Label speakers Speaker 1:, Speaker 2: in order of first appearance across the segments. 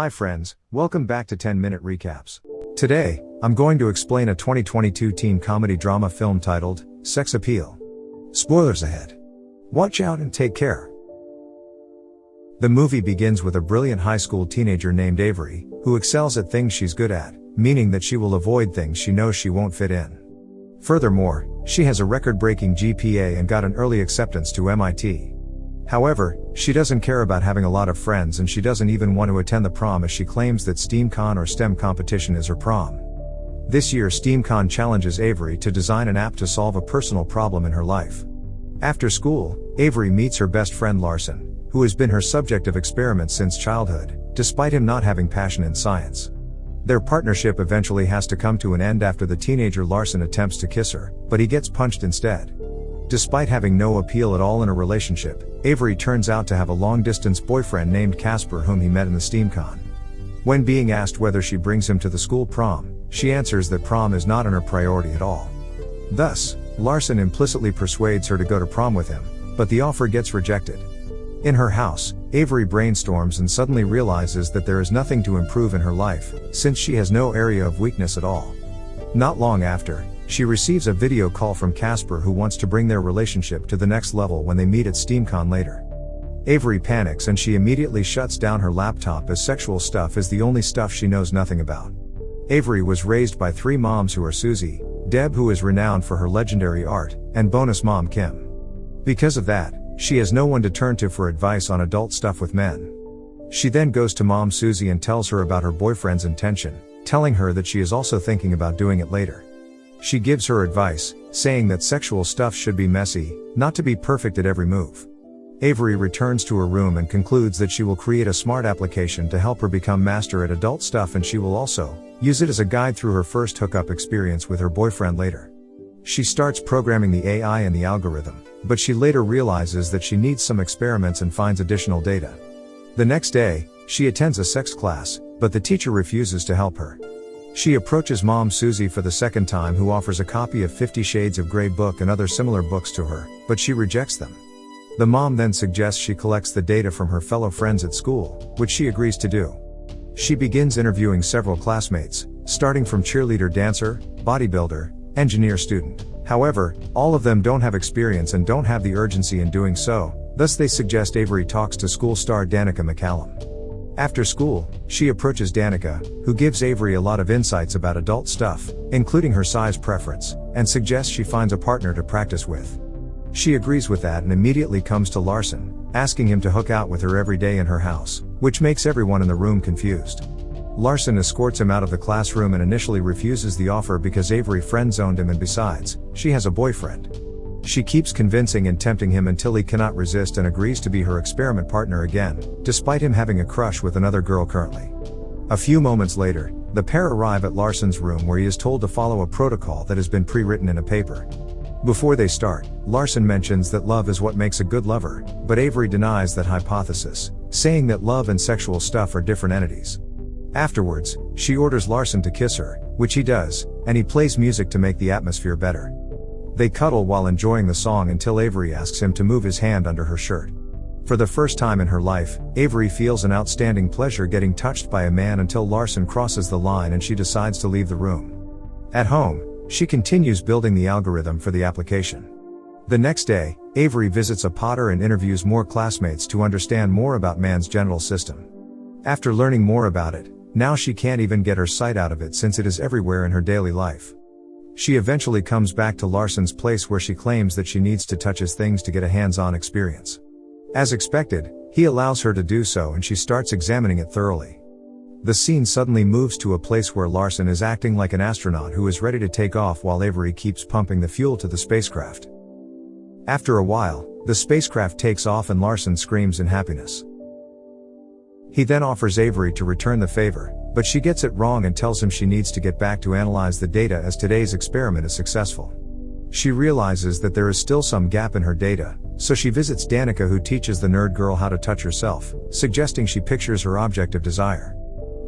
Speaker 1: Hi friends, welcome back to 10-minute recaps. Today, I'm going to explain a 2022 teen comedy drama film titled, S3x Appeal. Spoilers ahead. Watch out and take care. The movie begins with a brilliant high school teenager named Avery, who excels at things she's good at, meaning that she will avoid things she knows she won't fit in. Furthermore, she has a record-breaking GPA and got an early acceptance to MIT. However, she doesn't care about having a lot of friends and she doesn't even want to attend the prom as she claims that STEAMCon or STEM competition is her prom. This year STEAMCon challenges Avery to design an app to solve a personal problem in her life. After school, Avery meets her best friend Larson, who has been her subject of experiments since childhood, despite him not having passion in science. Their partnership eventually has to come to an end after the teenager Larson attempts to kiss her, but he gets punched instead. Despite having no appeal at all in a relationship, Avery turns out to have a long-distance boyfriend named Casper whom he met in the STEAMCon. When being asked whether she brings him to the school prom, she answers that prom is not on her priority at all. Thus, Larson implicitly persuades her to go to prom with him, but the offer gets rejected. In her house, Avery brainstorms and suddenly realizes that there is nothing to improve in her life, since she has no area of weakness at all. Not long after, she receives a video call from Casper who wants to bring their relationship to the next level when they meet at STEAMCon later. Avery panics and she immediately shuts down her laptop as sexual stuff is the only stuff she knows nothing about. Avery was raised by three moms who are Susie, Deb who is renowned for her legendary art, and bonus mom Kim. Because of that, she has no one to turn to for advice on adult stuff with men. She then goes to mom Susie and tells her about her boyfriend's intention, telling her that she is also thinking about doing it later. She gives her advice, saying that sexual stuff should be messy, not to be perfect at every move. Avery returns to her room and concludes that she will create a smart application to help her become master at adult stuff and she will also use it as a guide through her first hookup experience with her boyfriend later. She starts programming the AI and the algorithm, but she later realizes that she needs some experiments and finds additional data. The next day, she attends a sex class, but the teacher refuses to help her. She approaches mom Susie for the second time who offers a copy of 50 Shades of Grey book and other similar books to her, but she rejects them. The mom then suggests she collects the data from her fellow friends at school, which she agrees to do. She begins interviewing several classmates, starting from cheerleader dancer, bodybuilder, engineer student. However, all of them don't have experience and don't have the urgency in doing so, thus they suggest Avery talks to school star Danica McCallum. After school, she approaches Danica, who gives Avery a lot of insights about adult stuff, including her size preference, and suggests she finds a partner to practice with. She agrees with that and immediately comes to Larson, asking him to hook out with her every day in her house, which makes everyone in the room confused. Larson escorts him out of the classroom and initially refuses the offer because Avery friend-zoned him and besides, she has a boyfriend. She keeps convincing and tempting him until he cannot resist and agrees to be her experiment partner again, despite him having a crush with another girl currently. A few moments later, the pair arrive at Larson's room where he is told to follow a protocol that has been pre-written in a paper. Before they start, Larson mentions that love is what makes a good lover, but Avery denies that hypothesis, saying that love and sexual stuff are different entities. Afterwards, she orders Larson to kiss her, which he does, and he plays music to make the atmosphere better. They cuddle while enjoying the song until Avery asks him to move his hand under her shirt. For the first time in her life, Avery feels an outstanding pleasure getting touched by a man until Larson crosses the line and she decides to leave the room. At home, she continues building the algorithm for the application. The next day, Avery visits a potter and interviews more classmates to understand more about man's genital system. After learning more about it, now she can't even get her sight out of it since it is everywhere in her daily life. She eventually comes back to Larson's place where she claims that she needs to touch his things to get a hands-on experience. As expected, he allows her to do so and she starts examining it thoroughly. The scene suddenly moves to a place where Larson is acting like an astronaut who is ready to take off while Avery keeps pumping the fuel to the spacecraft. After a while, the spacecraft takes off and Larson screams in happiness. He then offers Avery to return the favor, but she gets it wrong and tells him she needs to get back to analyze the data as today's experiment is successful. She realizes that there is still some gap in her data, so she visits Danica who teaches the nerd girl how to touch herself, suggesting she pictures her object of desire.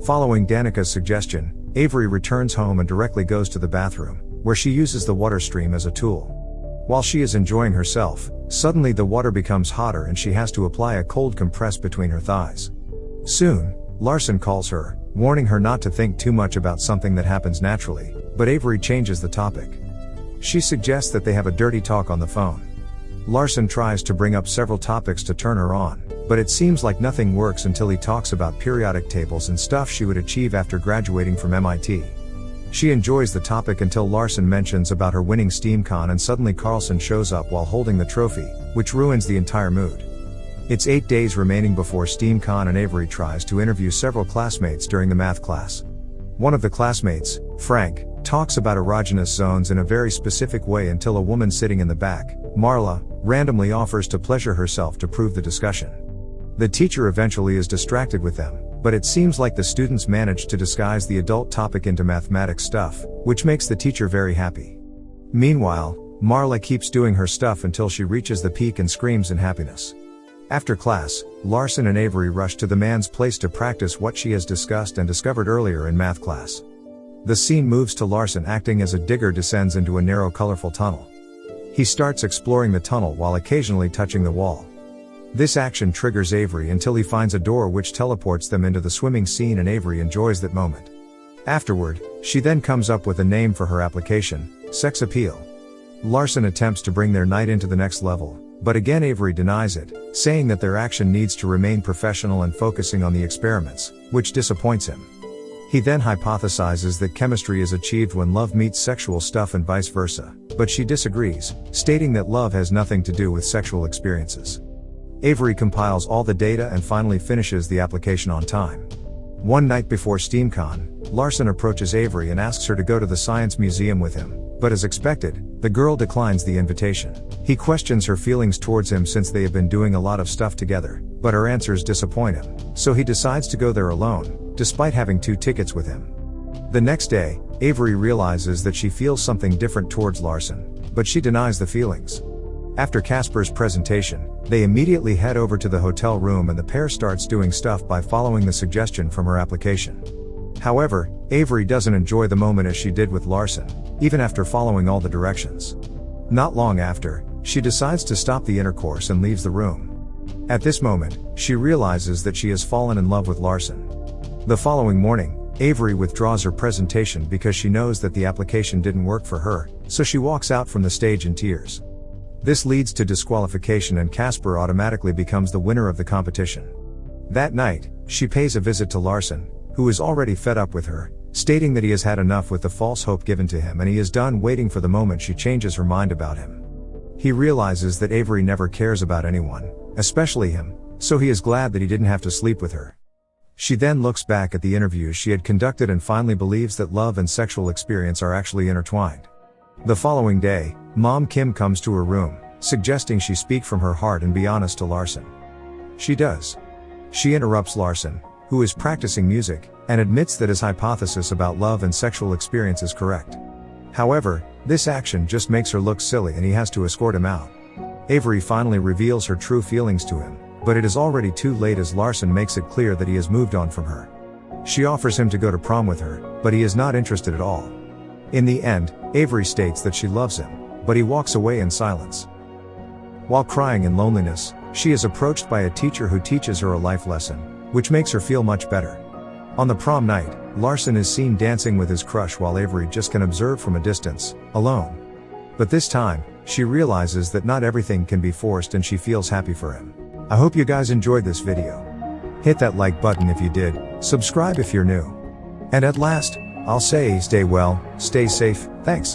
Speaker 1: Following Danica's suggestion, Avery returns home and directly goes to the bathroom, where she uses the water stream as a tool. While she is enjoying herself, suddenly the water becomes hotter and she has to apply a cold compress between her thighs. Soon, Larson calls her, warning her not to think too much about something that happens naturally, but Avery changes the topic. She suggests that they have a dirty talk on the phone. Larson tries to bring up several topics to turn her on, but it seems like nothing works until he talks about periodic tables and stuff she would achieve after graduating from MIT. She enjoys the topic until Larson mentions about her winning SteamCon, and suddenly Carlson shows up while holding the trophy, which ruins the entire mood. It's 8 days remaining before SteamCon, and Avery tries to interview several classmates during the math class. One of the classmates, Frank, talks about erogenous zones in a very specific way until a woman sitting in the back, Marla, randomly offers to pleasure herself to prove the discussion. The teacher eventually is distracted with them, but it seems like the students managed to disguise the adult topic into mathematics stuff, which makes the teacher very happy. Meanwhile, Marla keeps doing her stuff until she reaches the peak and screams in happiness. After class, Larson and Avery rush to the man's place to practice what she has discussed and discovered earlier in math class. The scene moves to Larson acting as a digger descends into a narrow colorful tunnel. He starts exploring the tunnel while occasionally touching the wall. This action triggers Avery until he finds a door which teleports them into the swimming scene, and Avery enjoys that moment. Afterward, she then comes up with a name for her application, Sex Appeal. Larson attempts to bring their night into the next level, but again Avery denies it, saying that their action needs to remain professional and focusing on the experiments, which disappoints him. He then hypothesizes that chemistry is achieved when love meets sexual stuff and vice versa, but she disagrees, stating that love has nothing to do with sexual experiences. Avery compiles all the data and finally finishes the application on time. One night before SteamCon, Larson approaches Avery and asks her to go to the science museum with him, but as expected, the girl declines the invitation. He questions her feelings towards him since they have been doing a lot of stuff together, but her answers disappoint him, so he decides to go there alone, despite having 2 tickets with him. The next day, Avery realizes that she feels something different towards Larson, but she denies the feelings. After Casper's presentation, they immediately head over to the hotel room, and the pair starts doing stuff by following the suggestion from her application. However, Avery doesn't enjoy the moment as she did with Larson, even after following all the directions. Not long after, she decides to stop the intercourse and leaves the room. At this moment, she realizes that she has fallen in love with Larson. The following morning, Avery withdraws her presentation because she knows that the application didn't work for her, so she walks out from the stage in tears. This leads to disqualification, and Casper automatically becomes the winner of the competition. That night, she pays a visit to Larson, who is already fed up with her, stating that he has had enough with the false hope given to him and he is done waiting for the moment she changes her mind about him. He realizes that Avery never cares about anyone, especially him, so he is glad that he didn't have to sleep with her. She then looks back at the interviews she had conducted and finally believes that love and sexual experience are actually intertwined. The following day, Mom Kim comes to her room, suggesting she speak from her heart and be honest to Larson. She does. She interrupts Larson, who is practicing music, and admits that his hypothesis about love and sexual experience is correct. However, this action just makes her look silly and he has to escort him out. Avery finally reveals her true feelings to him, but it is already too late as Larson makes it clear that he has moved on from her. She offers him to go to prom with her, but he is not interested at all. In the end, Avery states that she loves him, but he walks away in silence. While crying in loneliness, she is approached by a teacher who teaches her a life lesson, which makes her feel much better. On the prom night, Larson is seen dancing with his crush while Avery just can observe from a distance, alone. But this time, she realizes that not everything can be forced and she feels happy for him. I hope you guys enjoyed this video. Hit that like button if you did, subscribe if you're new. And at last, I'll say stay well, stay safe, thanks.